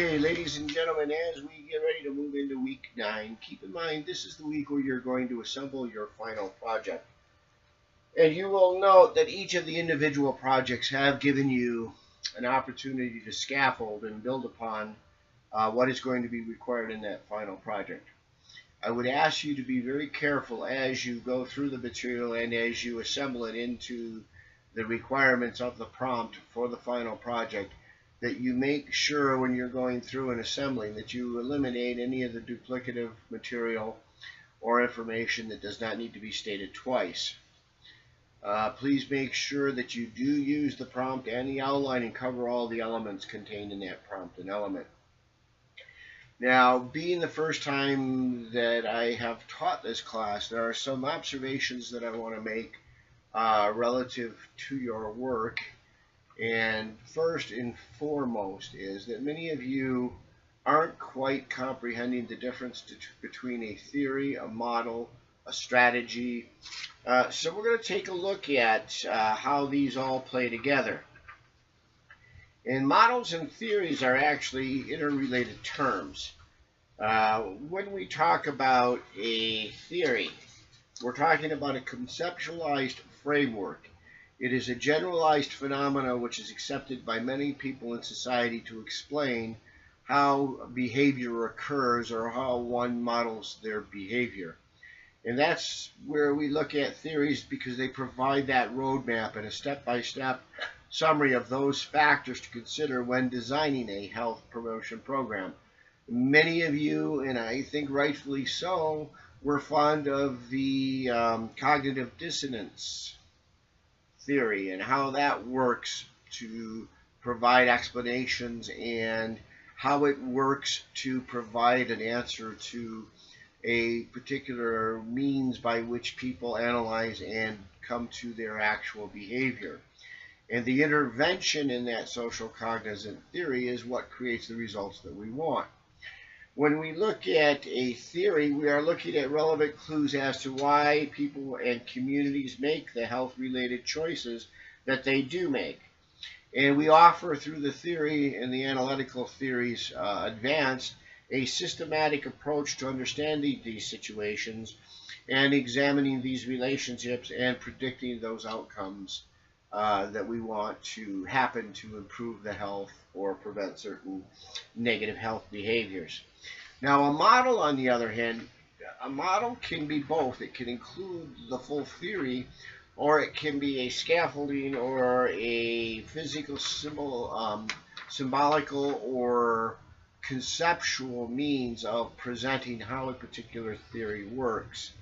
Okay, ladies and gentlemen, as we get ready to move into week 9, keep in mind this is the week where you're going to assemble your final project. And you will note that each of the individual projects have given you an opportunity to scaffold and build upon what is going to be required in that final project. I would ask you to be very careful as you go through the material and as you assemble it into the requirements of the prompt for the final project, that you make sure when you're going through and assembling that you eliminate any of the duplicative material or information that does not need to be stated twice. Please make sure that you do use the prompt and the outline and cover all the elements contained in that prompt and element. Now, being the first time that I have taught this class, there are some observations that I want to make relative to your work. And first and foremost is that many of you aren't quite comprehending the difference between a theory, a model, a strategy. So we're going to take a look at how these all play together. And models and theories are actually interrelated terms. When we talk about a theory, we're talking about a conceptualized framework. It is a generalized phenomena which is accepted by many people in society to explain how behavior occurs or how one models their behavior. And that's where we look at theories, because they provide that roadmap and a step-by-step summary of those factors to consider when designing a health promotion program. Many of you, and I think rightfully so, were fond of the cognitive dissonance theory and how that works to provide explanations and how it works to provide an answer to a particular means by which people analyze and come to their actual behavior. And the intervention in that social cognizant theory is what creates the results that we want. When we look at a theory, we are looking at relevant clues as to why people and communities make the health-related choices that they do make. And we offer, through the theory and the analytical theories advanced, a systematic approach to understanding these situations and examining these relationships and predicting those outcomes that we want to happen to improve the health or prevent certain negative health behaviors. Now, a model, on the other hand, a model can be both. It can include the full theory, or it can be a scaffolding or a physical symbolical or conceptual means of presenting how a particular theory works.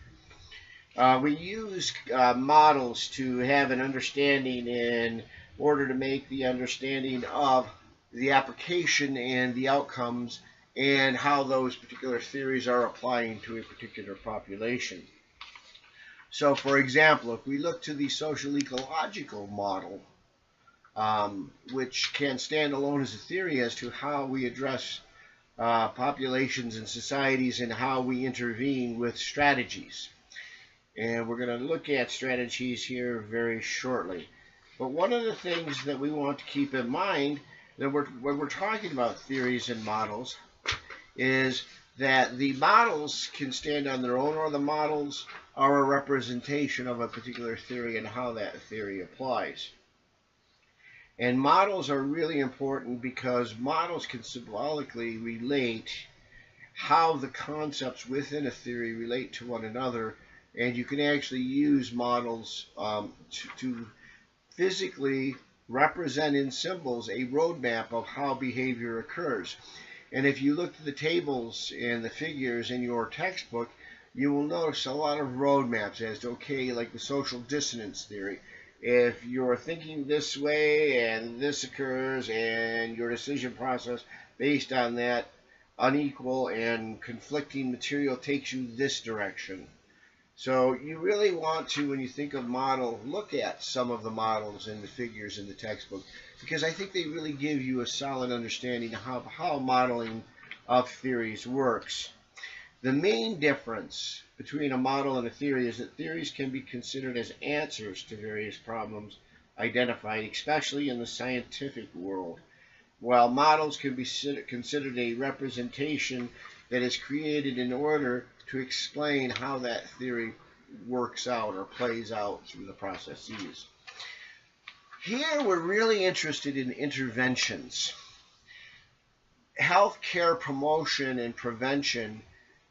We use models to have an understanding in order to make the understanding of the application and the outcomes and how those particular theories are applying to a particular population. So, for example, if we look to the social ecological model, which can stand alone as a theory as to how we address populations and societies and how we intervene with strategies. And we're going to look at strategies here very shortly. But one of the things that we want to keep in mind that when we're talking about theories and models is that the models can stand on their own, or the models are a representation of a particular theory and how that theory applies. And models are really important because models can symbolically relate how the concepts within a theory relate to one another, and you can actually use models to physically represent in symbols a roadmap of how behavior occurs. And if you look at the tables and the figures in your textbook, you will notice a lot of roadmaps as to, okay, like the social dissonance theory. If you're thinking this way and this occurs and your decision process based on that unequal and conflicting material takes you this direction. So you really want to, when you think of model, look at some of the models and the figures in the textbook, because I think they really give you a solid understanding of how modeling of theories works. The main difference between a model and a theory is that theories can be considered as answers to various problems identified, especially in the scientific world. while models can be considered a representation that is created in order to explain how that theory works out or plays out through the processes. Here we're really interested in interventions. Healthcare promotion and prevention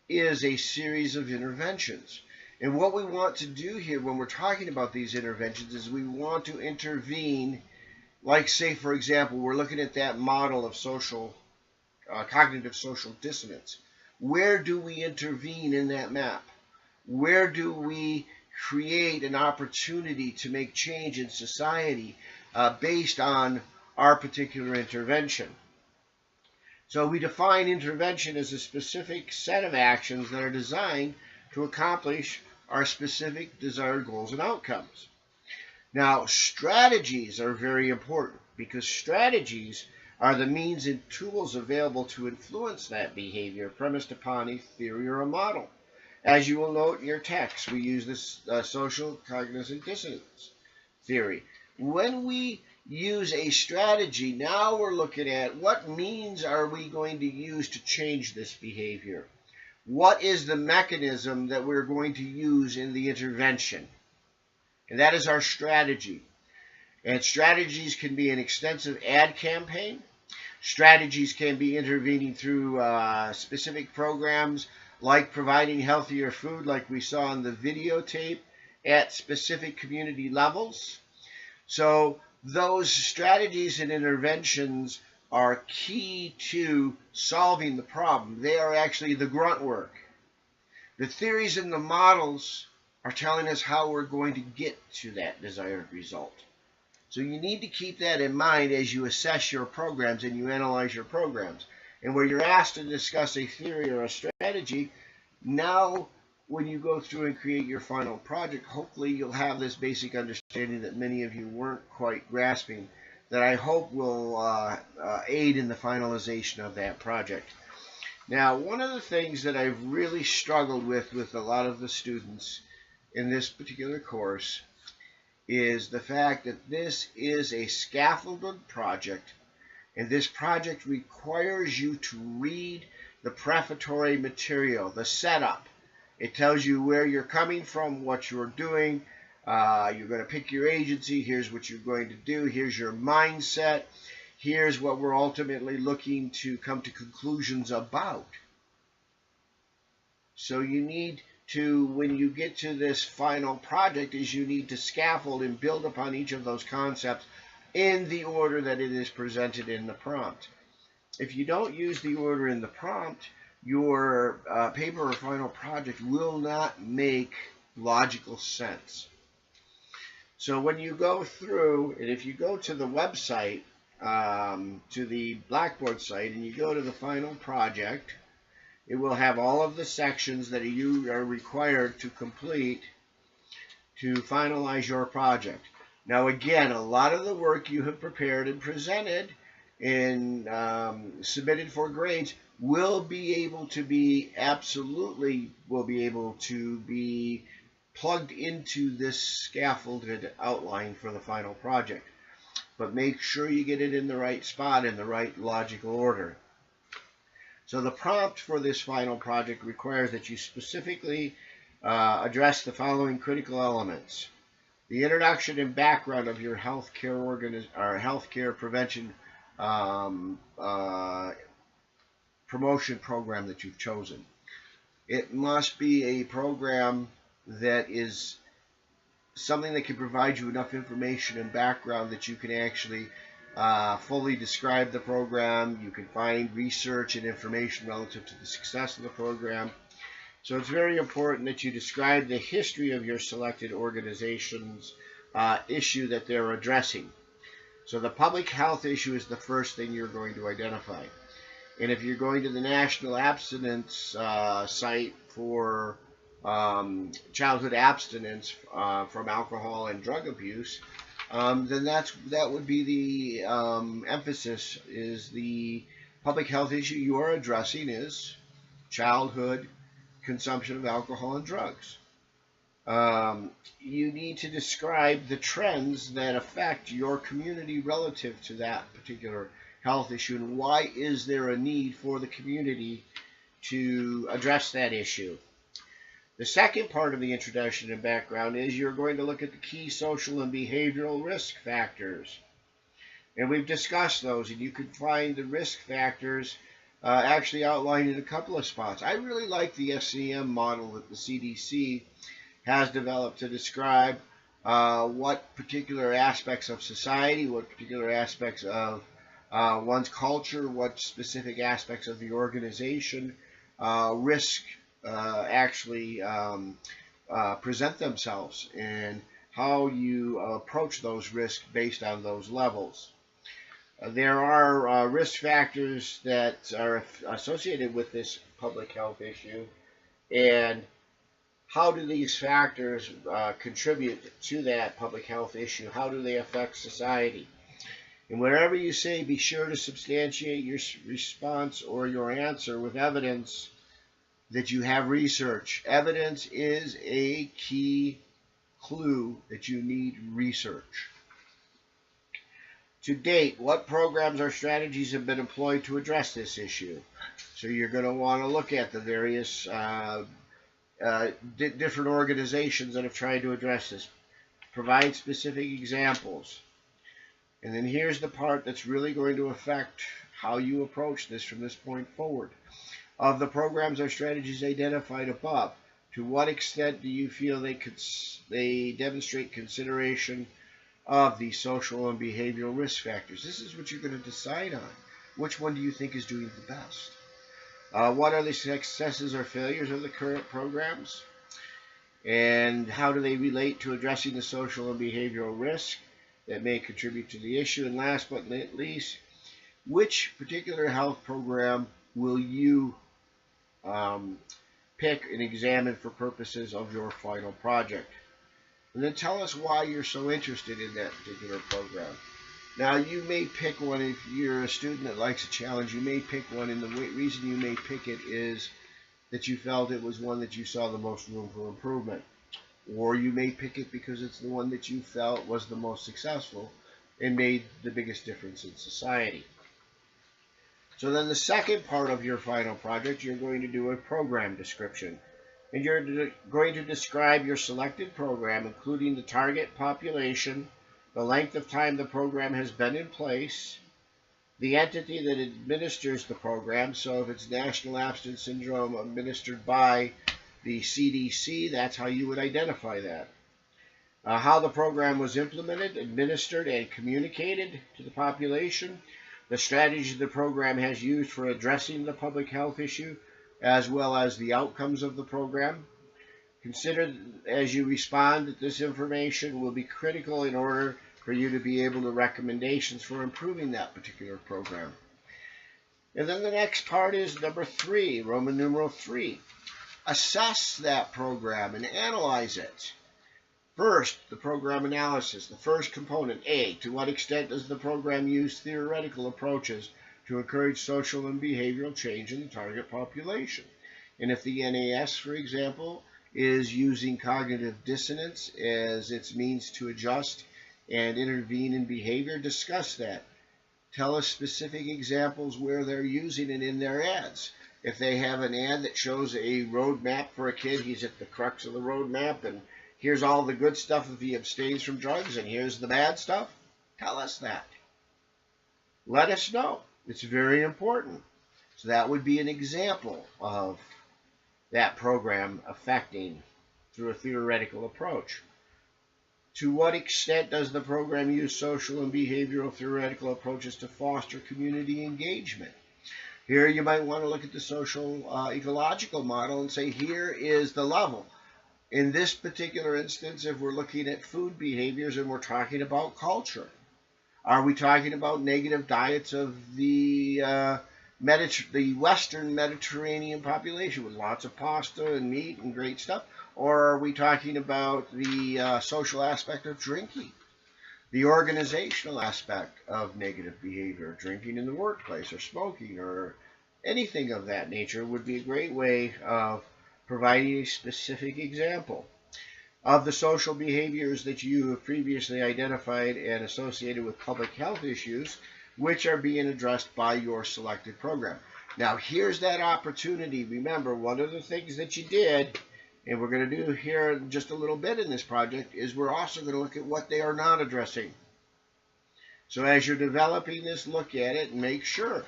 is a series of interventions. And what we want to do here when we're talking about these interventions is we want to intervene, like say for example, we're looking at that model of cognitive social dissonance. Where do we intervene in that map? Where do we create an opportunity to make change in society based on our particular intervention? So we define intervention as a specific set of actions that are designed to accomplish our specific desired goals and outcomes. Now, strategies are very important because strategies are the means and tools available to influence that behavior premised upon a theory or a model. As you will note in your text, we use this social cognitive dissonance theory. When we use a strategy, now we're looking at what means are we going to use to change this behavior. What is the mechanism that we're going to use in the intervention? And that is our strategy. And strategies can be an extensive ad campaign. Strategies can be intervening through specific programs like providing healthier food like we saw in the videotape at specific community levels. So those strategies and interventions are key to solving the problem. They are actually the grunt work. The theories and the models are telling us how we're going to get to that desired result. So you need to keep that in mind as you assess your programs and you analyze your programs. And where you're asked to discuss a theory or a strategy, now when you go through and create your final project, hopefully you'll have this basic understanding that many of you weren't quite grasping, that I hope will aid in the finalization of that project. Now, one of the things that I've really struggled with a lot of the students in this particular course is the fact that this is a scaffolded project, and this project requires you to read the prefatory material, the setup. It tells you where you're coming from, what you're doing. You're going to pick your agency. Here's what you're going to do. Here's your mindset. Here's what we're ultimately looking to come to conclusions about. So you need to, when you get to this final project, is you need to scaffold and build upon each of those concepts in the order that it is presented in the prompt. If you don't use the order in the prompt, your paper or final project will not make logical sense. So when you go through, and if you go to the website, to the Blackboard site, and you go to the final project, it will have all of the sections that you are required to complete to finalize your project. Now again, a lot of the work you have prepared and presented and submitted for grades will be able to be plugged into this scaffolded outline for the final project. But make sure you get it in the right spot in the right logical order. So the prompt for this final project requires that you specifically address the following critical elements: the introduction and background of your healthcare prevention promotion program that you've chosen. It must be a program that is something that can provide you enough information and background that you can actually fully describe the program. You can find research and information relative to the success of the program. So it's very important that you describe the history of your selected organization's issue that they're addressing. So the public health issue is the first thing you're going to identify. And if you're going to the National Abstinence site for childhood abstinence from alcohol and drug abuse, then that would be the emphasis. Is the public health issue you are addressing is childhood consumption of alcohol and drugs. You need to describe the trends that affect your community relative to that particular health issue, and why is there a need for the community to address that issue. The second part of the introduction and background is you're going to look at the key social and behavioral risk factors. And we've discussed those, and you can find the risk factors actually outlined in a couple of spots. I really like the SCM model that the CDC has developed to describe what particular aspects of society, what particular aspects of one's culture, what specific aspects of the organization risk actually present themselves, and how you approach those risks based on those levels. There are risk factors that are associated with this public health issue, and how do these factors contribute to that public health issue? How do they affect society? And wherever you say, be sure to substantiate your response or your answer with evidence that you have research. Evidence is a key clue that you need research. To date, what programs or strategies have been employed to address this issue? So you're going to want to look at the various different organizations that have tried to address this. Provide specific examples. And then here's the part that's really going to affect how you approach this from this point forward. Of the programs or strategies identified above, to what extent do you feel they demonstrate consideration of the social and behavioral risk factors? This is what you're going to decide on. Which one do you think is doing the best? What are the successes or failures of the current programs? And how do they relate to addressing the social and behavioral risk that may contribute to the issue? And last but not least, which particular health program will you pick and examine for purposes of your final project? And then tell us why you're so interested in that particular program. Now, you may pick one if you're a student that likes a challenge. You may pick one, and the reason you may pick it is that you felt it was one that you saw the most room for improvement. Or you may pick it because it's the one that you felt was the most successful and made the biggest difference in society. So then the second part of your final project, you're going to do a program description. And you're going to describe your selected program, including the target population, the length of time the program has been in place, the entity that administers the program. So if it's National Abstinence Syndrome administered by the CDC, that's how you would identify that. How the program was implemented, administered, and communicated to the population, the strategy the program has used for addressing the public health issue, as well as the outcomes of the program. Consider as you respond that this information will be critical in order for you to be able to recommendations for improving that particular program. And then the next part is number 3, Roman numeral 3. Assess that program and analyze it. First, the program analysis. The first component, A, to what extent does the program use theoretical approaches to encourage social and behavioral change in the target population? And if the NAS, for example, is using cognitive dissonance as its means to adjust and intervene in behavior, discuss that. Tell us specific examples where they're using it in their ads. If they have an ad that shows a roadmap for a kid, he's at the crux of the roadmap, and here's all the good stuff if he abstains from drugs, and here's the bad stuff, tell us that. Let us know. It's very important. So that would be an example of that program affecting through a theoretical approach. To what extent does the program use social and behavioral theoretical approaches to foster community engagement? Here you might want to look at the social ecological model and say, here is the level. In this particular instance, if we're looking at food behaviors and we're talking about culture, are we talking about negative diets of the Western Mediterranean population with lots of pasta and meat and great stuff? Or are we talking about the social aspect of drinking, the organizational aspect of negative behavior, drinking in the workplace or smoking or anything of that nature? Would be a great way of providing a specific example. Of the social behaviors that you have previously identified and associated with public health issues, which are being addressed by your selected program. Now, here's that opportunity. Remember, one of the things that you did, and we're going to do here just a little bit in this project, is we're also going to look at what they are not addressing. So as you're developing this, look at it and make sure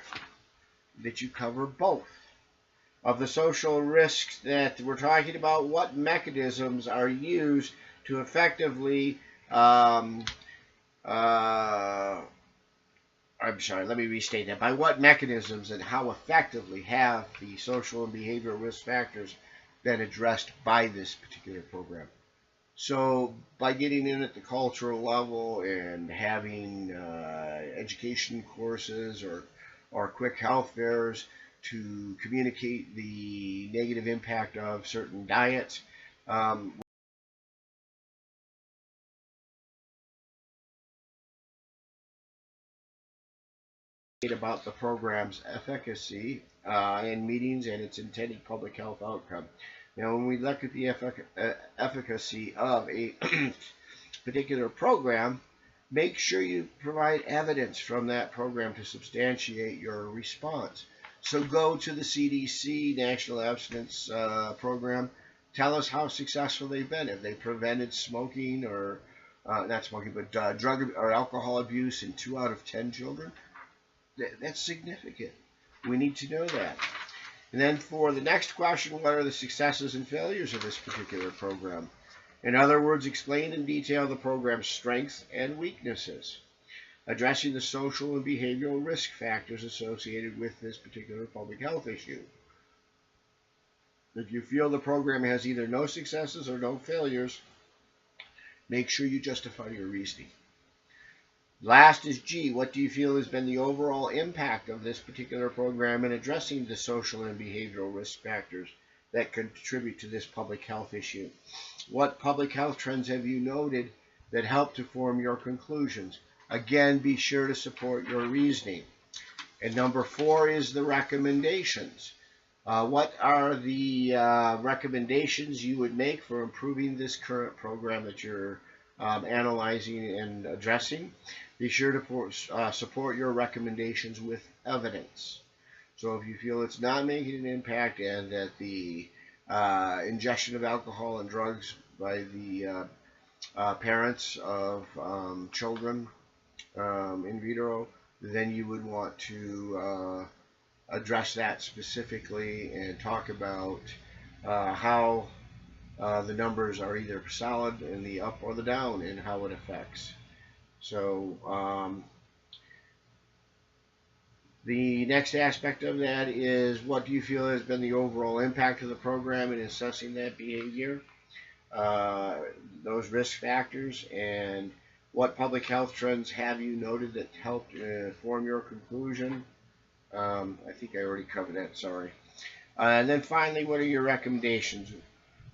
that you cover both. Of the social risks that we're talking about, what mechanisms are used to effectively I'm sorry, let me restate that. By what mechanisms and how effectively have the social and behavioral risk factors been addressed by this particular program? So by getting in at the cultural level and having education courses or quick health fairs to communicate the negative impact of certain diets, about the program's efficacy in meetings and its intended public health outcome. Now, when we look at the efficacy of a particular program, make sure you provide evidence from that program to substantiate your response. So go to the CDC, National Abstinence Program. Tell us how successful they've been. Have they prevented smoking or, not smoking, but drug or alcohol abuse in 2 out of 10 children? That's significant. We need to know that. And then for the next question, what are the successes and failures of this particular program? In other words, explain in detail the program's strengths and weaknesses, addressing the social and behavioral risk factors associated with this particular public health issue. If you feel the program has either no successes or no failures, make sure you justify your reasoning. Last is G. What do you feel has been the overall impact of this particular program in addressing the social and behavioral risk factors that contribute to this public health issue? What public health trends have you noted that help to form your conclusions? Again, be sure to support your reasoning. And number 4 is the recommendations. What are the recommendations you would make for improving this current program that you're analyzing and addressing? Be sure to support your recommendations with evidence. So if you feel it's not making an impact and that the ingestion of alcohol and drugs by the parents of children in vitro, then you would want to address that specifically and talk about how the numbers are either solid in the up or the down and how it affects. So the next aspect of that is, what do you feel has been the overall impact of the program in assessing that behavior, those risk factors, and what public health trends have you noted that helped form your conclusion? I think I already covered that, sorry. And then finally, what are your recommendations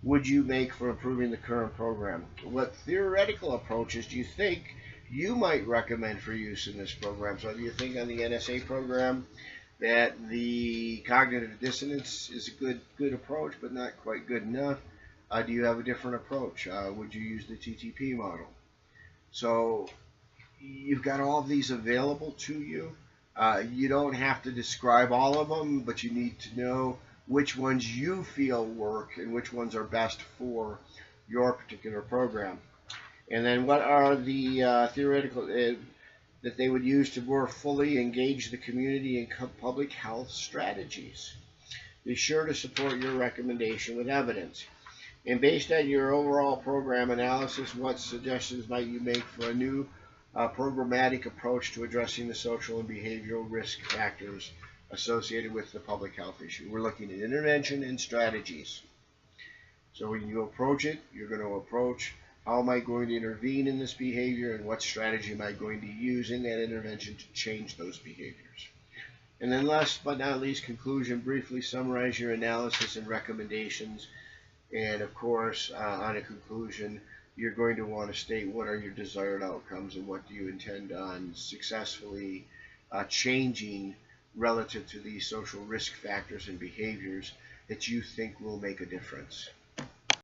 would you make for improving the current program? What theoretical approaches do you think you might recommend for use in this program? So do you think on the NSA program that the cognitive dissonance is a good approach, but not quite good enough? Do you have a different approach? Would you use the TTP model? So you've got all of these available to you. You don't have to describe all of them, but you need to know which ones you feel work and which ones are best for your particular program. And then what are the theoretical that they would use to more fully engage the community in public health strategies? Be sure to support your recommendation with evidence. And based on your overall program analysis, what suggestions might you make for a new programmatic approach to addressing the social and behavioral risk factors associated with the public health issue? We're looking at intervention and strategies. So when you approach it, you're going to approach, how am I going to intervene in this behavior, and what strategy am I going to use in that intervention to change those behaviors? And then last but not least, conclusion, briefly summarize your analysis and recommendations. And of course, on a conclusion, you're going to want to state what are your desired outcomes and what do you intend on successfully changing relative to these social risk factors and behaviors that you think will make a difference.